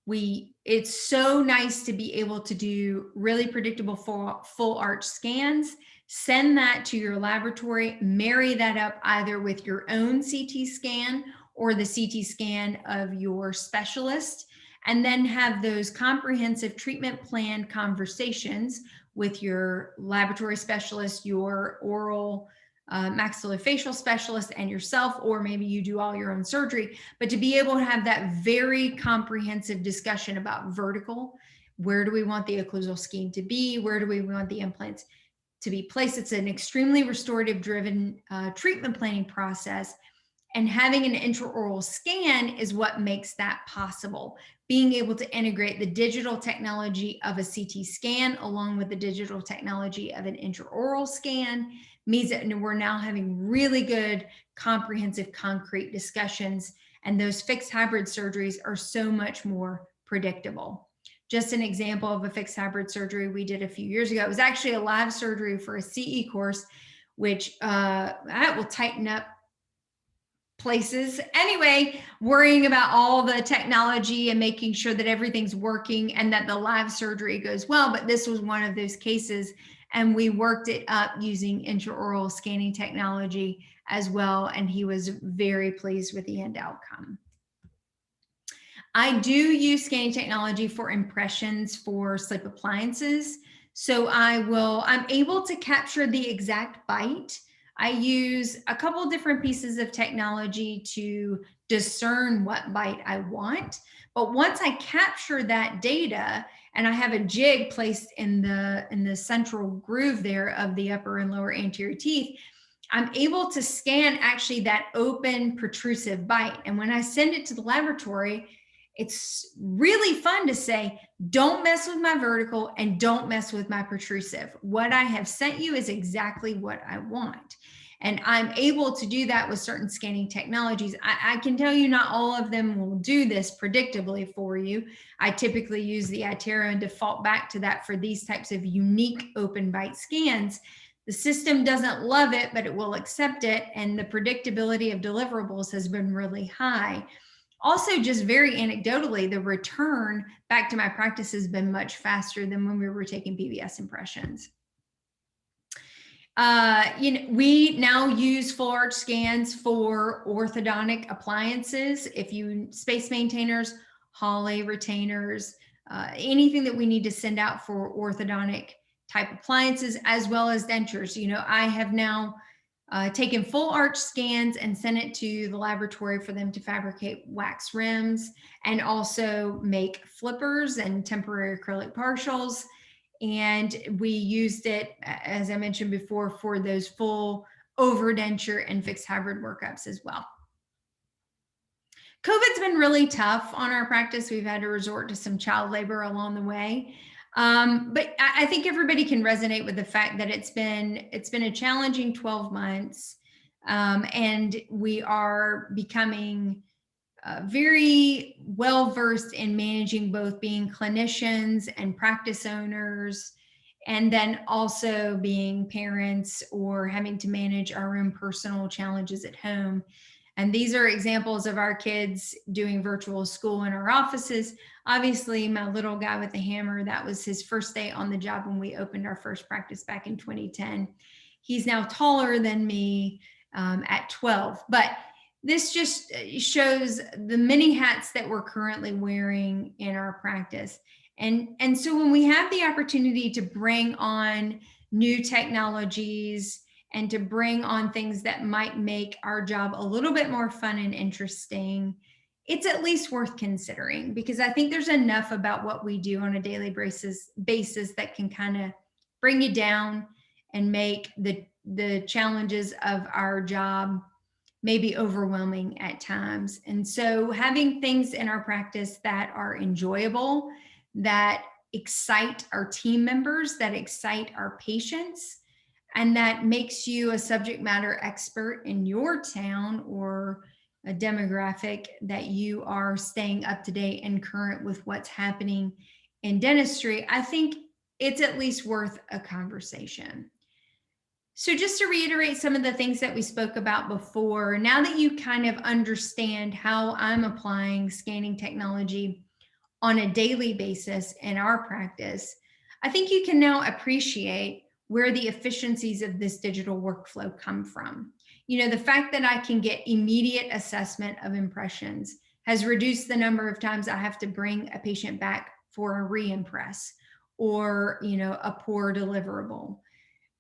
It's so nice to be able to do really predictable full arch scans, send that to your laboratory, marry that up either with your own CT scan or the CT scan of your specialist, and then have those comprehensive treatment plan conversations with your laboratory specialist, your oral maxillofacial specialist, and yourself, or maybe you do all your own surgery, but to be able to have that very comprehensive discussion about vertical, where do we want the occlusal scheme to be? Where do we want the implants to be placed? It's an extremely restorative driven treatment planning process. And having an intraoral scan is what makes that possible. Being able to integrate the digital technology of a CT scan along with the digital technology of an intraoral scan means that we're now having really good, comprehensive, concrete discussions. And those fixed hybrid surgeries are so much more predictable. Just an example of a fixed hybrid surgery we did a few years ago. It was actually a live surgery for a CE course, which that will tighten up places. Anyway, worrying about all the technology and making sure that everything's working and that the live surgery goes well. But this was one of those cases, and we worked it up using intraoral scanning technology as well. And he was very pleased with the end outcome. I do use scanning technology for impressions for sleep appliances. So I'm able to capture the exact bite. I use a couple different pieces of technology to discern what bite I want. But once I capture that data and I have a jig placed in the central groove there of the upper and lower anterior teeth, I'm able to scan actually that open protrusive bite. And when I send it to the laboratory, it's really fun to say, don't mess with my vertical and don't mess with my protrusive. What I have sent you is exactly what I want. And I'm able to do that with certain scanning technologies. I can tell you not all of them will do this predictably for you. I typically use the iTero and default back to that for these types of unique open bite scans. The system doesn't love it, but it will accept it. And the predictability of deliverables has been really high. Also, just very anecdotally, the return back to my practice has been much faster than when we were taking PBS impressions. We now use full arch scans for orthodontic appliances. If you space maintainers, Hawley retainers, anything that we need to send out for orthodontic type appliances, as well as dentures. I have now taken full arch scans and sent it to the laboratory for them to fabricate wax rims and also make flippers and temporary acrylic partials. And we used it, as I mentioned before, for those full overdenture and fixed hybrid workups as well. COVID's been really tough on our practice. We've had to resort to some child labor along the way. But I think everybody can resonate with the fact that it's been a challenging 12 months. And we are becoming very well versed in managing both being clinicians and practice owners, and then also being parents or having to manage our own personal challenges at home. And these are examples of our kids doing virtual school in our offices. Obviously, my little guy with the hammer, that was his first day on the job when we opened our first practice back in 2010. He's now taller than me at 12. But this just shows the many hats that we're currently wearing in our practice. And so when we have the opportunity to bring on new technologies and to bring on things that might make our job a little bit more fun and interesting, it's at least worth considering, because I think there's enough about what we do on a daily basis that can kind of bring you down and make the challenges of our job maybe overwhelming at times. And so having things in our practice that are enjoyable, that excite our team members, that excite our patients, and that makes you a subject matter expert in your town or a demographic, that you are staying up to date and current with what's happening in dentistry, I think it's at least worth a conversation. So just to reiterate some of the things that we spoke about before, now that you kind of understand how I'm applying scanning technology on a daily basis in our practice, I think you can now appreciate where the efficiencies of this digital workflow come from. The fact that I can get immediate assessment of impressions has reduced the number of times I have to bring a patient back for a re-impress or, a poor deliverable.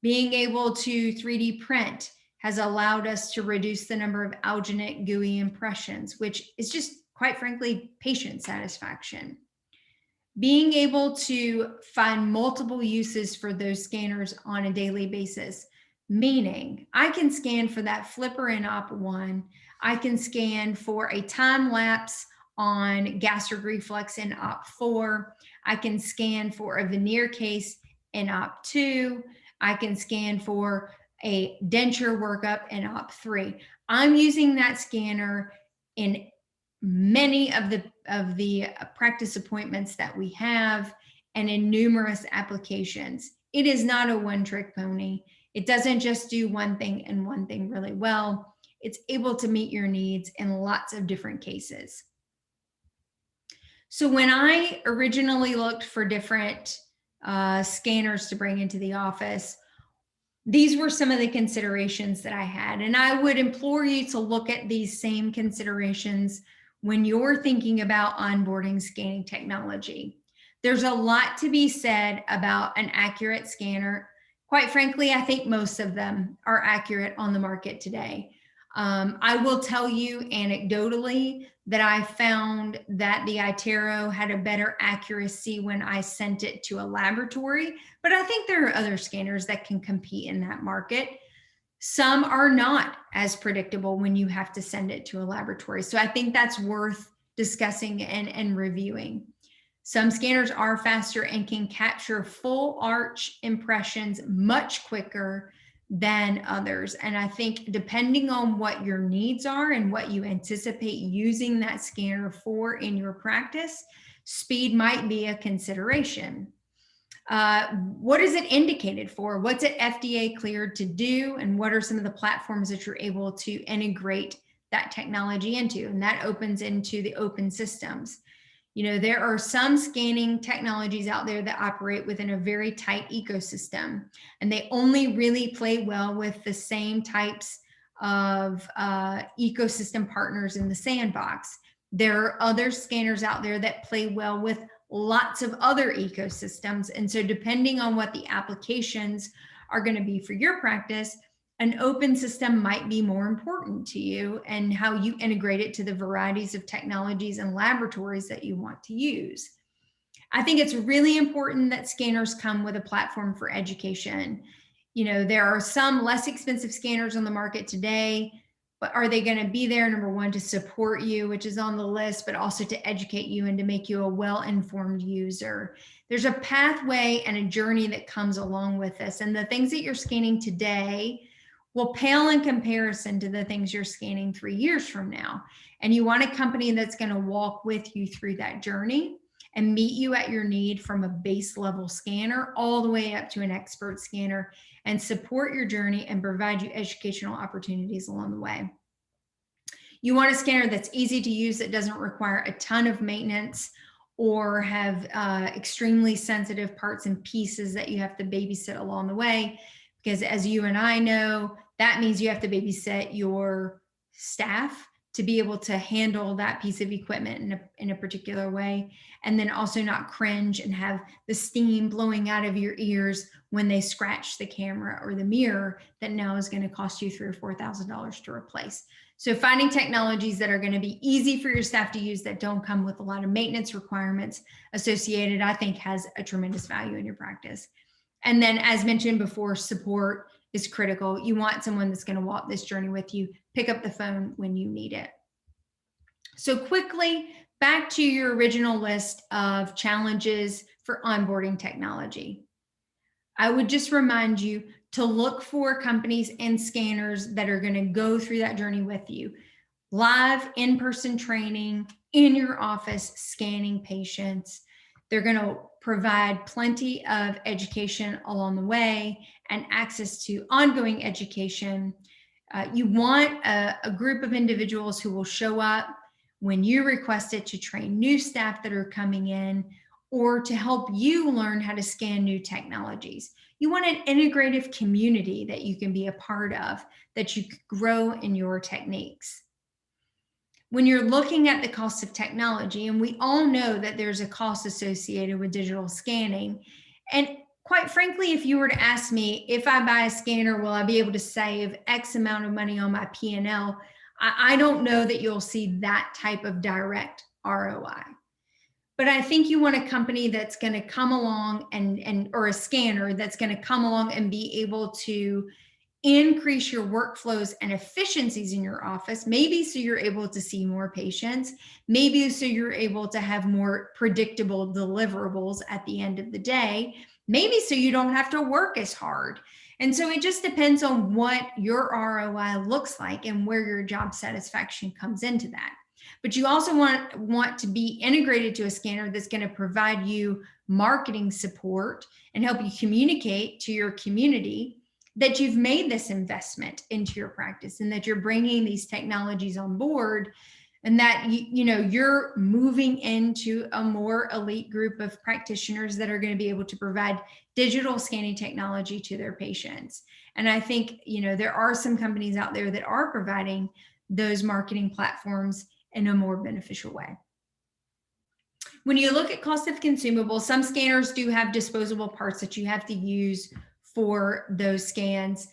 Being able to 3D print has allowed us to reduce the number of alginate gooey impressions, which is just, quite frankly, patient satisfaction. Being able to find multiple uses for those scanners on a daily basis, meaning I can scan for that flipper in Op1, I can scan for a time lapse on gastric reflux in Op4, I can scan for a veneer case in Op2, I can scan for a denture workup in Op3. I'm using that scanner in many of the practice appointments that we have and in numerous applications. It is not a one-trick pony. It doesn't just do one thing and one thing really well. It's able to meet your needs in lots of different cases. So when I originally looked for different scanners to bring into the office, these were some of the considerations that I had. And I would implore you to look at these same considerations when you're thinking about onboarding scanning technology. There's a lot to be said about an accurate scanner. Quite frankly, I think most of them are accurate on the market today. I will tell you anecdotally that I found that the iTero had a better accuracy when I sent it to a laboratory, but I think there are other scanners that can compete in that market. Some are not as predictable when you have to send it to a laboratory. So I think that's worth discussing and reviewing. Some scanners are faster and can capture full arch impressions much quicker than others. And I think depending on what your needs are and what you anticipate using that scanner for in your practice, speed might be a consideration. What is it indicated for? What's it FDA cleared to do? And what are some of the platforms that you're able to integrate that technology into? And that opens into the open systems. You know, there are some scanning technologies out there that operate within a very tight ecosystem, and they only really play well with the same types of ecosystem partners in the sandbox. There are other scanners out there that play well with lots of other ecosystems. And so depending on what the applications are going to be for your practice, an open system might be more important to you and how you integrate it to the varieties of technologies and laboratories that you want to use. I think it's really important that scanners come with a platform for education. You know, there are some less expensive scanners on the market today, but are they going to be there, number one, to support you, which is on the list, but also to educate you and to make you a well-informed user? There's a pathway and a journey that comes along with this. And the things that you're scanning today will pale in comparison to the things you're scanning 3 years from now. And you want a company that's going to walk with you through that journey and meet you at your need from a base level scanner all the way up to an expert scanner, and support your journey and provide you educational opportunities along the way. You want a scanner that's easy to use, that doesn't require a ton of maintenance or have extremely sensitive parts and pieces that you have to babysit along the way. Because as you and I know, that means you have to babysit your staff to be able to handle that piece of equipment in a particular way, and then also not cringe and have the steam blowing out of your ears when they scratch the camera or the mirror that now is going to cost you $3,000 or $4,000 to replace. So finding technologies that are going to be easy for your staff to use, that don't come with a lot of maintenance requirements associated, I think has a tremendous value in your practice. And then, as mentioned before, support is critical. You want someone that's going to walk this journey with you, pick up the phone when you need it. So quickly, back to your original list of challenges for onboarding technology. I would just remind you to look for companies and scanners that are going to go through that journey with you. Live in-person training in your office, scanning patients. They're going to provide plenty of education along the way and access to ongoing education. You want a group of individuals who will show up when you request it to train new staff that are coming in, or to help you learn how to scan new technologies. You want an integrative community that you can be a part of, that you can grow in your techniques. When you're looking at the cost of technology, and we all know that there's a cost associated with digital scanning, and quite frankly, if you were to ask me, if I buy a scanner, will I be able to save X amount of money on my P&L? I don't know that you'll see that type of direct ROI. But I think you want a company that's going to come along or a scanner that's going to come along and be able to increase your workflows and efficiencies in your office, maybe so you're able to see more patients, maybe so you're able to have more predictable deliverables at the end of the day, maybe so you don't have to work as hard. And so it just depends on what your ROI looks like and where your job satisfaction comes into that. But you also want to be integrated to a scanner that's going to provide you marketing support and help you communicate to your community that you've made this investment into your practice and that you're bringing these technologies on board, and that you're moving into a more elite group of practitioners that are going to be able to provide digital scanning technology to their patients. And I think there are some companies out there that are providing those marketing platforms in a more beneficial way. When you look at cost of consumables, some scanners do have disposable parts that you have to use for those scans.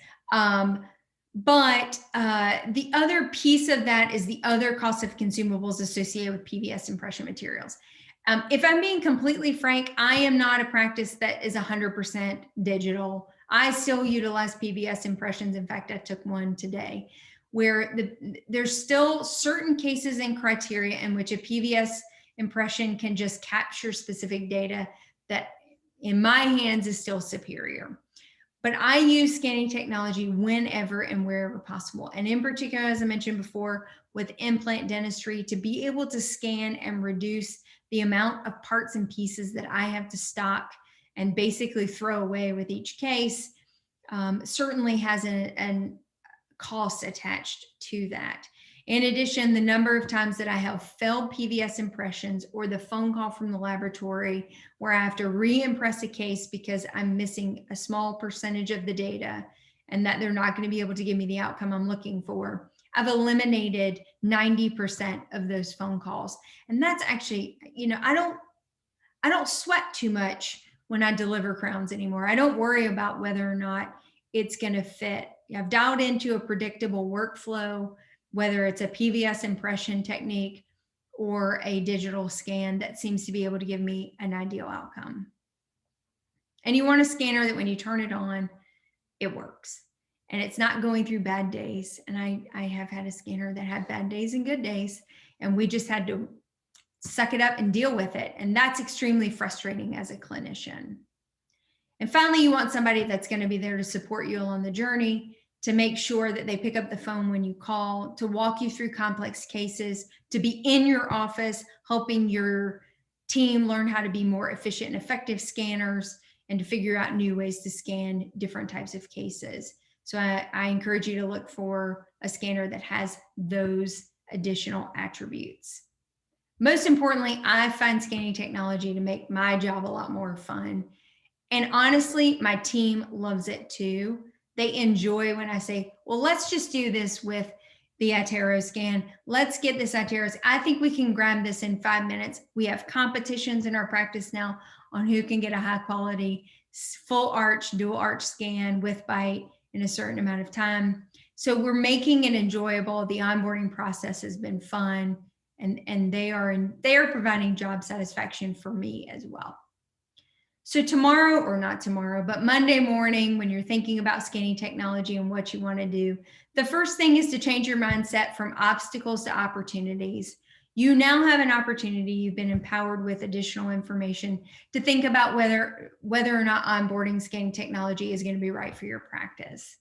But the other piece of that is the other cost of consumables associated with PVS impression materials. If I'm being completely frank, I am not a practice that is 100% digital. I still utilize PVS impressions. In fact, I took one today, where there's still certain cases and criteria in which a PVS impression can just capture specific data that in my hands is still superior. But I use scanning technology whenever and wherever possible. And in particular, as I mentioned before, with implant dentistry, to be able to scan and reduce the amount of parts and pieces that I have to stock and basically throw away with each case, certainly has an cost attached to that. In addition, the number of times that I have failed PVS impressions or the phone call from the laboratory where I have to re-impress a case because I'm missing a small percentage of the data and that they're not going to be able to give me the outcome I'm looking for, I've eliminated 90% of those phone calls. And that's actually, I don't sweat too much when I deliver crowns anymore. I don't worry about whether or not it's going to fit. I've dialed into a predictable workflow, whether it's a PVS impression technique or a digital scan that seems to be able to give me an ideal outcome. And you want a scanner that when you turn it on, it works. And it's not going through bad days. And I have had a scanner that had bad days and good days, and we just had to suck it up and deal with it. And that's extremely frustrating as a clinician. And finally, you want somebody that's going to be there to support you along the journey, to make sure that they pick up the phone when you call, to walk you through complex cases, to be in your office, helping your team learn how to be more efficient and effective scanners, and to figure out new ways to scan different types of cases. So I encourage you to look for a scanner that has those additional attributes. Most importantly, I find scanning technology to make my job a lot more fun. And honestly, my team loves it too. They enjoy when I say, well, let's just do this with the iTero scan. Let's get this iTero. I think we can grab this in 5 minutes. We have competitions in our practice now on who can get a high quality full arch, dual arch scan with bite in a certain amount of time. So we're making it enjoyable. The onboarding process has been fun, and they are providing job satisfaction for me as well. So tomorrow, or not tomorrow, but Monday morning, when you're thinking about scanning technology and what you want to do, the first thing is to change your mindset from obstacles to opportunities. You now have an opportunity. You've been empowered with additional information to think about whether or not onboarding scanning technology is going to be right for your practice.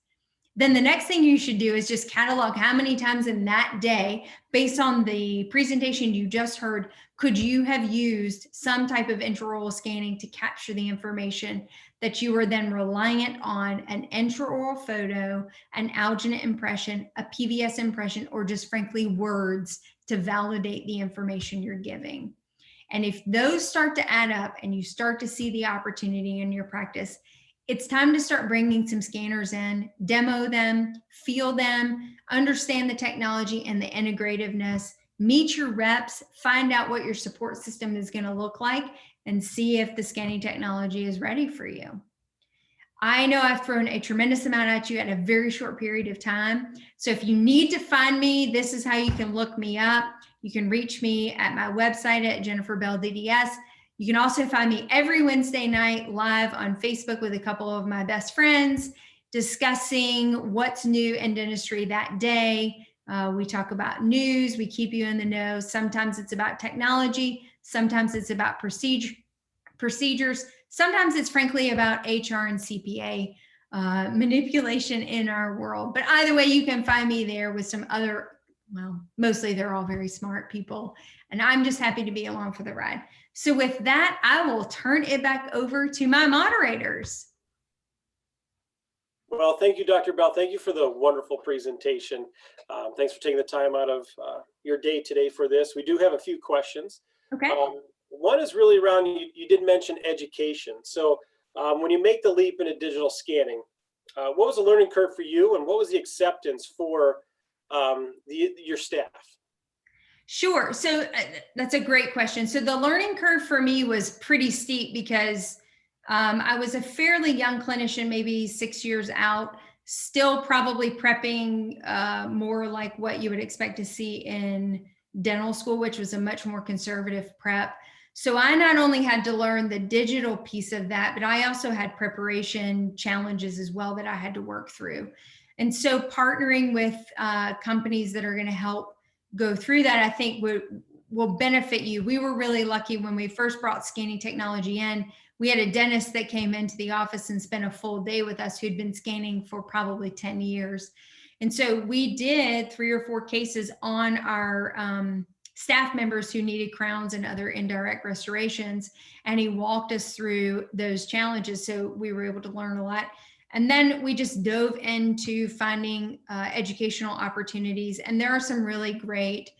Then the next thing you should do is just catalog how many times in that day, based on the presentation you just heard, could you have used some type of intraoral scanning to capture the information that you were then reliant on an intraoral photo, an alginate impression, a PVS impression, or just frankly words to validate the information you're giving. And if those start to add up and you start to see the opportunity in your practice, it's time to start bringing some scanners in, demo them, feel them, understand the technology and the integrativeness, meet your reps, find out what your support system is going to look like, and see if the scanning technology is ready for you. I know I've thrown a tremendous amount at you at a very short period of time. So if you need to find me, this is how you can look me up. You can reach me at my website at Jennifer Bell DDS. You can also find me every Wednesday night live on Facebook with a couple of my best friends discussing what's new in dentistry that day. We talk about news, we keep you in the know. Sometimes it's about technology, sometimes it's about procedures, sometimes it's frankly about HR and CPA manipulation in our world. But either way, you can find me there with some other, well, mostly they're all very smart people, and I'm just happy to be along for the ride. So with that, I will turn it back over to my moderators. Well, thank you, Dr. Bell. Thank you for the wonderful presentation. Thanks for taking the time out of your day today for this. We do have a few questions. Okay. One is really around, you did mention education. So when you make the leap into digital scanning, what was the learning curve for you, and what was the acceptance for your staff? Sure. So that's a great question. So the learning curve for me was pretty steep because I was a fairly young clinician, maybe 6 years out, still probably prepping more like what you would expect to see in dental school, which was a much more conservative prep. So I not only had to learn the digital piece of that, but I also had preparation challenges as well that I had to work through. And so partnering with companies that are going to help go through that, I think will benefit you. We were really lucky when we first brought scanning technology in. we had a dentist that came into the office and spent a full day with us who'd been scanning for probably 10 years. And so we did 3 or 4 cases on our staff members who needed crowns and other indirect restorations. And he walked us through those challenges. So we were able to learn a lot. And then we just dove into finding educational opportunities. And there are some really great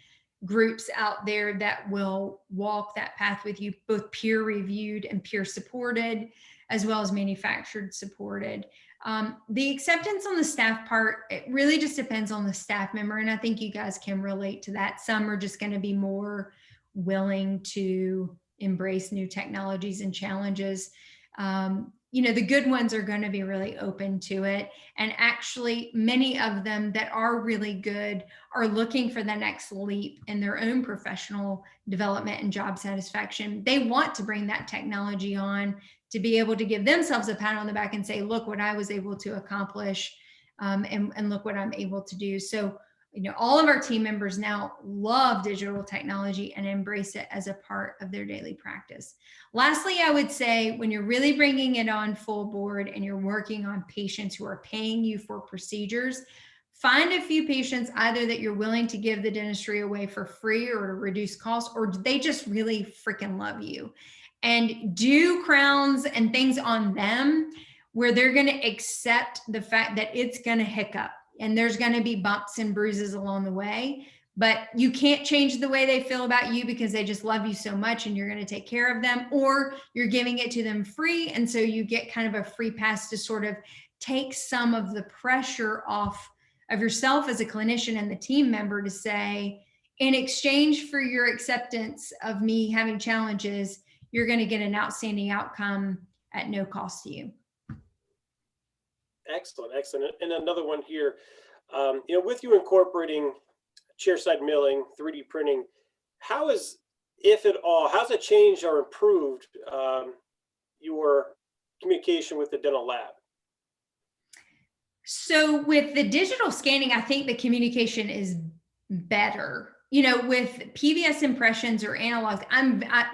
groups out there that will walk that path with you, both peer reviewed and peer supported, as well as manufactured supported. The acceptance on the staff part, it really just depends on the staff member. And I think you guys can relate to that. Some are just going to be more willing to embrace new technologies and challenges. The good ones are going to be really open to it. And actually, many of them that are really good are looking for the next leap in their own professional development and job satisfaction. They want to bring that technology on to be able to give themselves a pat on the back and say, look what I was able to accomplish, and look what I'm able to do. So, all of our team members now love digital technology and embrace it as a part of their daily practice. Lastly, I would say when you're really bringing it on full board and you're working on patients who are paying you for procedures, find a few patients either that you're willing to give the dentistry away for free or to reduce costs, or they just really freaking love you. And do crowns and things on them where they're going to accept the fact that it's going to hiccup. And there's going to be bumps and bruises along the way, but you can't change the way they feel about you because they just love you so much and you're going to take care of them, or you're giving it to them free. And so you get kind of a free pass to sort of take some of the pressure off of yourself as a clinician and the team member to say, in exchange for your acceptance of me having challenges, you're going to get an outstanding outcome at no cost to you. Excellent, excellent. And another one here, with you incorporating chairside milling, 3D printing, how is, if at all, how's it changed or improved your communication with the dental lab? So with the digital scanning, I think the communication is better. With PVS impressions or analogs,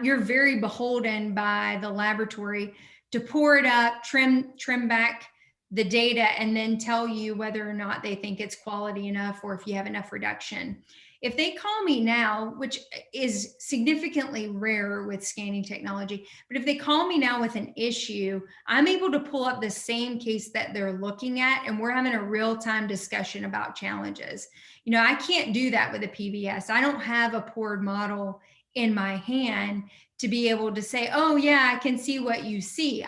you're very beholden by the laboratory to pour it up, trim back the data, and then tell you whether or not they think it's quality enough or if you have enough reduction. If they call me now, which is significantly rare with scanning technology, but if they call me now with an issue, I'm able to pull up the same case that they're looking at, and we're having a real-time discussion about challenges. I can't do that with a PVS. I don't have a poured model in my hand to be able to say, oh yeah, I can see what you see.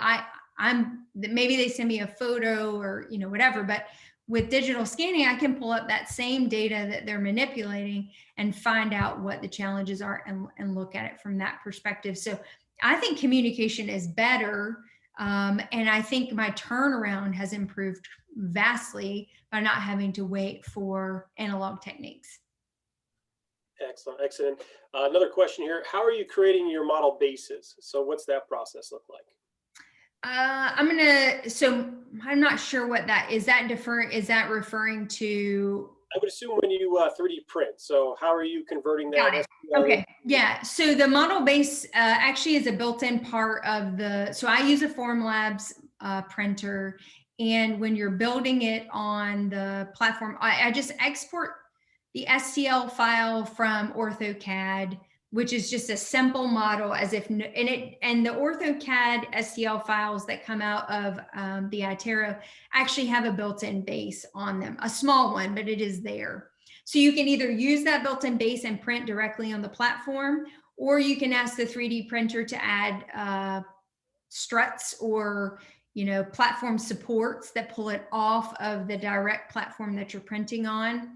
Maybe they send me a photo or whatever, but with digital scanning, I can pull up that same data that they're manipulating and find out what the challenges are and look at it from that perspective. So I think communication is better. And I think my turnaround has improved vastly by not having to wait for analog techniques. Excellent, excellent. Another question here. How are you creating your model bases? So what's that process look like? So I'm not sure what that is. Is that referring to? I would assume when you 3D print. So how are you converting that? Got it. Okay. Yeah. So the model base actually is a built-in part of so I use a Formlabs printer. And when you're building it on the platform, I just export the STL file from OrthoCAD, which is just a simple model and the OrthoCAD STL files that come out of the iTero actually have a built-in base on them, a small one, but it is there. So you can either use that built-in base and print directly on the platform, or you can ask the 3D printer to add struts or platform supports that pull it off of the direct platform that you're printing on.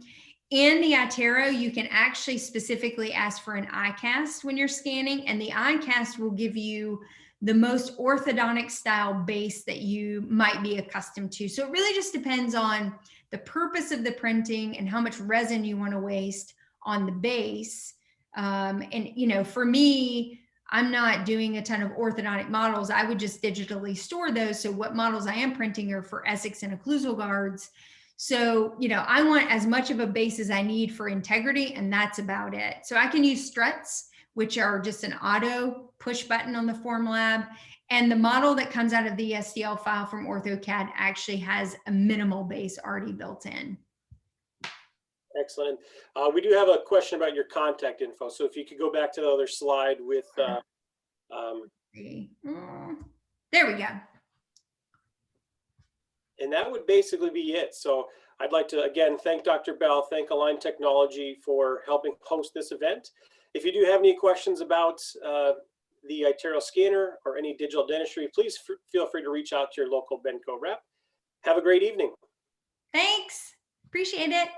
In the iTero, you can actually specifically ask for an iCast when you're scanning, and the iCast will give you the most orthodontic style base that you might be accustomed to. So it really just depends on the purpose of the printing and how much resin you want to waste on the base. For me, I'm not doing a ton of orthodontic models. I would just digitally store those. So what models I am printing are for Essex and occlusal guards. So, I want as much of a base as I need for integrity, and that's about it. So I can use struts, which are just an auto push button on the Formlab. And the model that comes out of the STL file from OrthoCAD actually has a minimal base already built in. Excellent. We do have a question about your contact info. So if you could go back to the other slide with, There we go. and that would basically be it. So I'd like to, again, thank Dr. Bell, thank Align Technology for helping host this event. If you do have any questions about the iTero scanner or any digital dentistry, please feel free to reach out to your local Benco rep. Have a great evening. Thanks. Appreciate it.